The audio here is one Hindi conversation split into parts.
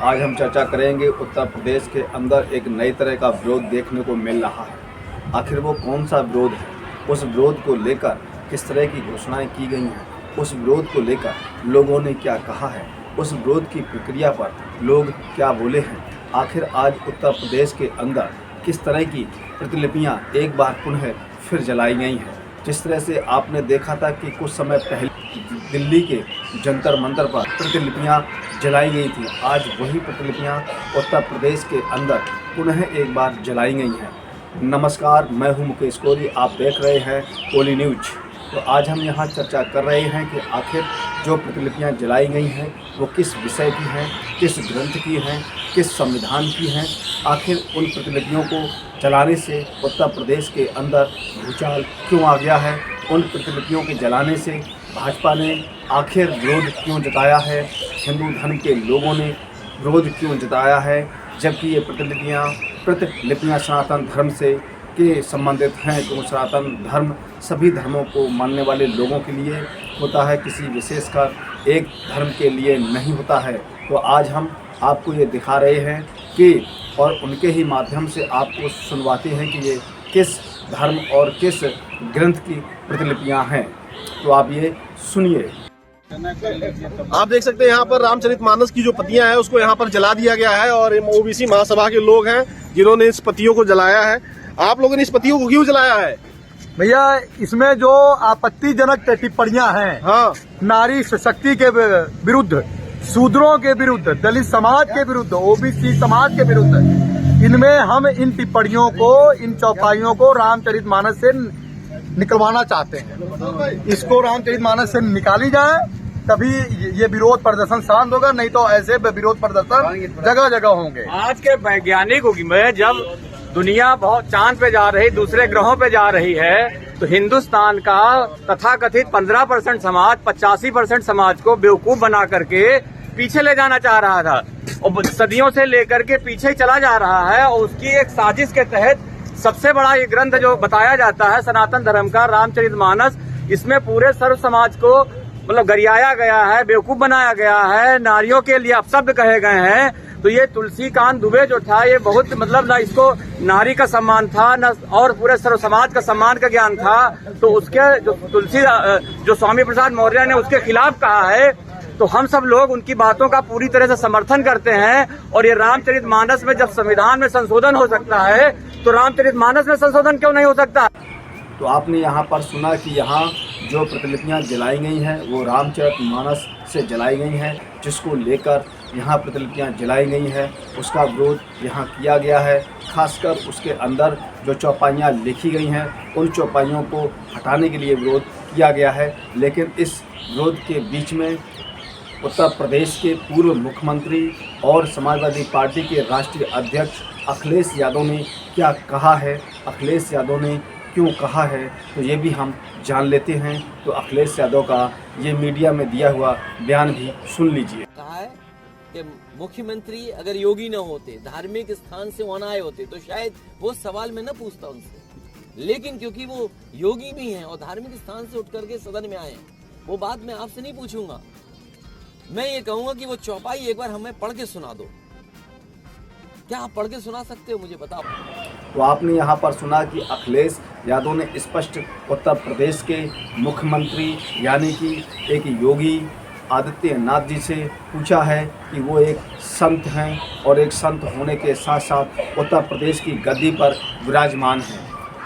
आज हम चर्चा करेंगे उत्तर प्रदेश के अंदर एक नई तरह का विरोध देखने को मिल रहा है। आखिर वो कौन सा विरोध है, उस विरोध को लेकर किस तरह की घोषणाएं की गई हैं, उस विरोध को लेकर लोगों ने क्या कहा है, उस विरोध की प्रक्रिया पर लोग क्या बोले हैं। आखिर आज उत्तर प्रदेश के अंदर किस तरह की प्रतिलिपियां एक बार पुनः फिर जलाई गई हैं। जिस तरह से आपने देखा था कि कुछ समय पहले दिल्ली के जंतर मंतर पर प्रतिलिपियां जलाई गई थी, आज वही प्रतिलिपियां उत्तर प्रदेश के अंदर पुनः एक बार जलाई गई हैं। नमस्कार, मैं हूं मुकेश कोहली, आप देख रहे हैं कोहली न्यूज। तो आज हम यहां चर्चा कर रहे हैं कि आखिर जो प्रतिलिपियां जलाई गई हैं वो किस विषय की हैं, किस ग्रंथ की हैं, किस संविधान की हैं। आखिर उन प्रतिलिपियों को जलाने से उत्तर प्रदेश के अंदर भूचाल क्यों आ गया है, उन प्रतिलिपियों के जलाने से भाजपा ने आखिर विरोध क्यों जताया है, हिंदू धर्म के लोगों ने विरोध क्यों जताया है, जबकि ये प्रतिलिपियां सनातन धर्म से के संबंधित हैं। तो सनातन धर्म सभी धर्मों को मानने वाले लोगों के लिए होता है, किसी विशेषकर एक धर्म के लिए नहीं होता है। तो आज हम आपको ये दिखा रहे हैं कि और उनके ही माध्यम से आपको सुनवाते हैं कि ये किस धर्म और किस ग्रंथ की प्रतिलिपियां हैं। तो आप ये सुनिए। आप देख सकते हैं यहाँ पर रामचरितमानस की जो प्रतियां हैं उसको यहाँ पर जला दिया गया है और ओबीसी महासभा के लोग हैं जिन्होंने इस प्रतियों को जलाया है। आप लोगों ने इस प्रतियों को क्यों जलाया है? भैया, इसमें जो आपत्तिजनक टिप्पणियां हैं, हाँ, नारी शक्ति के विरुद्ध, शूद्रों के विरुद्ध, दलित समाज के विरुद्ध, ओबीसी समाज के विरुद्ध, इनमें हम इन टिप्पणियों को, इन चौपाइयों को रामचरितमानस से निकलवाना चाहते हैं। इसको रामचरितमानस से निकाली जाए तभी ये विरोध प्रदर्शन शांत होगा, नहीं तो ऐसे विरोध प्रदर्शन जगह जगह होंगे। आज के वैज्ञानिक युग में जब दुनिया बहुत चांद पे जा रही, दूसरे ग्रहों पे जा रही है, तो हिंदुस्तान का तथाकथित 15% समाज 85% समाज को बेवकूफ बना करके पीछे ले जाना चाह रहा था और सदियों से लेकर के पीछे चला जा रहा है। और उसकी एक साजिश के तहत सबसे बड़ा ये ग्रंथ जो बताया जाता है सनातन धर्म का रामचरितमानस, इसमें पूरे सर्व समाज को मतलब गरियाया गया है, बेवकूफ बनाया गया है, नारियों के लिए अपशब्द कहे गए हैं। तो ये तुलसीकांत दुबे जो था, ये बहुत मतलब ना इसको नारी का सम्मान था न और पूरे सर्व समाज का सम्मान का ज्ञान था। तो उसके जो स्वामी प्रसाद मौर्य ने उसके खिलाफ कहा है, तो हम सब लोग उनकी बातों का पूरी तरह से समर्थन करते हैं। और ये रामचरितमानस में जब संविधान में संशोधन हो सकता है तो रामचरितमानस में संशोधन क्यों नहीं हो सकता? तो आपने यहाँ पर सुना कि यहाँ जो प्रतिलिपियाँ जलाई गई हैं वो रामचरितमानस से जलाई गई हैं, जिसको लेकर यहाँ प्रतिलिपियाँ जलाई गई हैं उसका विरोध यहाँ किया गया है। खासकर उसके अंदर जो चौपाइयाँ लिखी गई हैं उन चौपाइयों को हटाने के लिए विरोध किया गया है। लेकिन इस विरोध के बीच में उत्तर प्रदेश के पूर्व मुख्यमंत्री और समाजवादी पार्टी के राष्ट्रीय अध्यक्ष अखिलेश यादव ने क्या कहा है, अखिलेश यादव ने क्यों कहा है, तो ये भी हम जान लेते हैं। तो अखिलेश यादव का ये मीडिया में दिया हुआ बयान भी सुन लीजिए। कहा है कि मुख्यमंत्री अगर योगी न होते, धार्मिक स्थान से वहां आए होते तो शायद वो सवाल में न पूछता उनसे, लेकिन क्योंकि वो योगी भी हैं और धार्मिक स्थान से उठ करके सदन में आए हैं, वो बात मैं आपसे नहीं पूछूंगा। मैं ये कहूंगा कि वो चौपाई एक बार हमें पढ़ के सुना दो। क्या आप पढ़ के सुना सकते हो, मुझे बताओ। तो आपने यहाँ पर सुना कि अखिलेश यादव ने स्पष्ट उत्तर प्रदेश के मुख्यमंत्री यानी कि एक योगी आदित्यनाथ जी से पूछा है कि वो एक संत हैं और एक संत होने के साथ साथ उत्तर प्रदेश की गद्दी पर विराजमान हैं।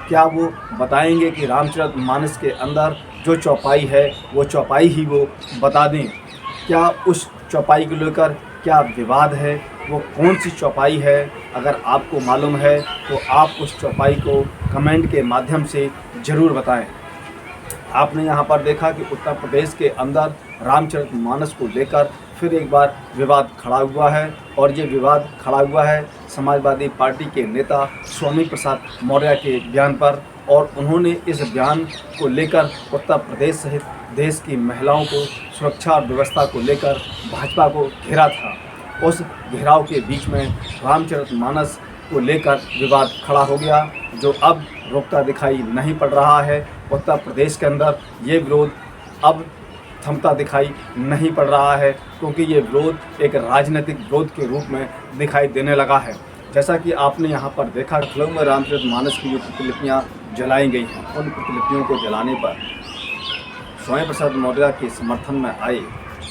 क्या वो बताएंगे कि रामचरितमानस के अंदर जो चौपाई है वो चौपाई ही वो बता दें? क्या उस चौपाई को लेकर क्या विवाद है, वो कौन सी चौपाई है? अगर आपको मालूम है तो आप उस चौपाई को कमेंट के माध्यम से ज़रूर बताएं। आपने यहाँ पर देखा कि उत्तर प्रदेश के अंदर रामचरितमानस को लेकर फिर एक बार विवाद खड़ा हुआ है और ये विवाद खड़ा हुआ है समाजवादी पार्टी के नेता स्वामी प्रसाद मौर्य के बयान पर। और उन्होंने इस बयान को लेकर उत्तर प्रदेश सहित देश की महिलाओं को सुरक्षा और व्यवस्था को लेकर भाजपा को घेरा था। उस घेराव के बीच में रामचरितमानस को लेकर विवाद खड़ा हो गया, जो अब रुकता दिखाई नहीं पड़ रहा है। उत्तर प्रदेश के अंदर ये विरोध अब थमता दिखाई नहीं पड़ रहा है, क्योंकि ये विरोध एक राजनीतिक विरोध के रूप में दिखाई देने लगा है। जैसा कि आपने यहाँ पर देखा, लखनऊ में रामचरितमानस की जो प्रतिलिपियाँ जलाई गई हैं, उन प्रतिलिपियों को जलाने पर स्वामी प्रसाद मौर्य के समर्थन में आए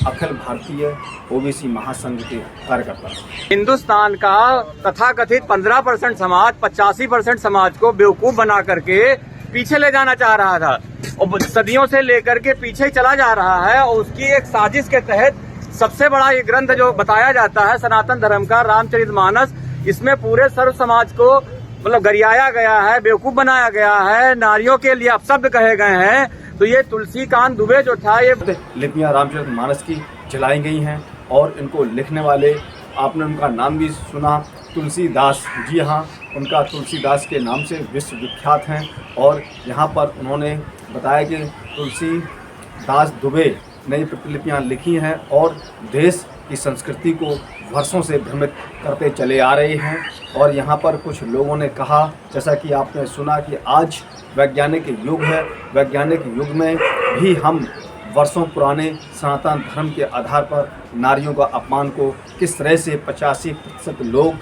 अखिल भारतीय ओबीसी महासंघ के कार्यकर्ता हिंदुस्तान का तथाकथित 15% समाज 85% समाज को बेवकूफ बना करके पीछे ले जाना चाह रहा था और सदियों से लेकर के पीछे चला जा रहा है। और उसकी एक साजिश के तहत सबसे बड़ा ये ग्रंथ जो बताया जाता है सनातन धर्म का रामचरितमानस, इसमें पूरे सर्व समाज को मतलब गरियाया गया है, बेवकूफ बनाया गया है, नारियों के लिए अपशब्द कहे गए हैं। तो ये तुलसीकांत दुबे जो था, ये लिपियां रामचरितमानस की जलाई गई हैं और इनको लिखने वाले आपने उनका नाम भी सुना, तुलसीदास। जी हाँ, उनका तुलसीदास के नाम से विश्व विख्यात हैं। और यहाँ पर उन्होंने बताया कि तुलसीदास दुबे ने ये प्रतिलिपियाँ लिखी हैं और देश की संस्कृति को वर्षों से भ्रमित करते चले आ रहे हैं। और यहाँ पर कुछ लोगों ने कहा, जैसा कि आपने सुना, कि आज वैज्ञानिक युग है, वैज्ञानिक युग में भी हम वर्षों पुराने सनातन धर्म के आधार पर नारियों का अपमान को किस तरह से 85%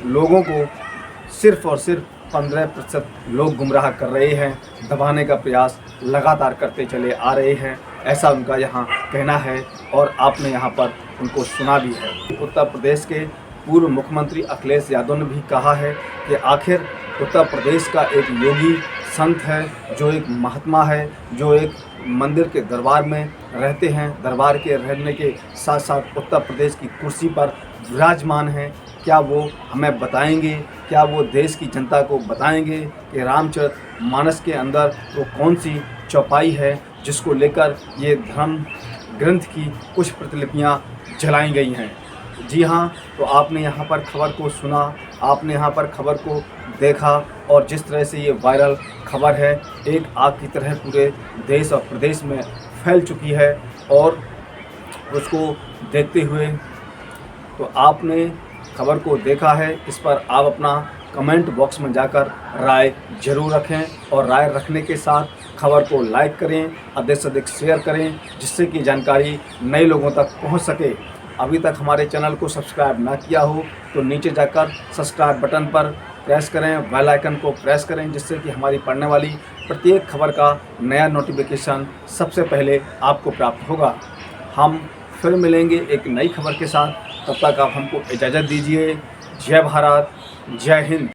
लोगों को सिर्फ और सिर्फ 15% लोग गुमराह कर रहे हैं, दबाने का प्रयास लगातार करते चले आ रहे हैं, ऐसा उनका यहाँ कहना है। और आपने यहाँ पर उनको सुना भी है। उत्तर प्रदेश के पूर्व मुख्यमंत्री अखिलेश यादव ने भी कहा है कि आखिर उत्तर प्रदेश का एक योगी संत है, जो एक महात्मा है, जो एक मंदिर के दरबार में रहते हैं, दरबार के रहने के साथ साथ उत्तर प्रदेश की कुर्सी पर विराजमान हैं। क्या वो हमें बताएंगे, क्या वो देश की जनता को बताएंगे कि रामचरितमानस के अंदर वो कौन सी चौपाई है जिसको लेकर ये धर्म ग्रंथ की कुछ प्रतिलिपियाँ जलाई गई हैं। जी हाँ, तो आपने यहाँ पर खबर को सुना, आपने यहाँ पर खबर को देखा और जिस तरह से ये वायरल खबर है, एक आग की तरह पूरे देश और प्रदेश में फैल चुकी है। और उसको देखते हुए तो आपने खबर को देखा है, इस पर आप अपना कमेंट बॉक्स में जाकर राय जरूर रखें और राय रखने के साथ खबर को लाइक करें, अधिक से अधिक शेयर करें, जिससे कि जानकारी नए लोगों तक पहुंच सके। अभी तक हमारे चैनल को सब्सक्राइब ना किया हो तो नीचे जाकर सब्सक्राइब बटन पर प्रेस करें, बेल आइकन को प्रेस करें, जिससे कि हमारी पढ़ने वाली प्रत्येक खबर का नया नोटिफिकेशन सबसे पहले आपको प्राप्त होगा। हम फिर मिलेंगे एक नई खबर के साथ, तब तक आप हमको इजाज़त दीजिए। जय भारत, जय हिंद।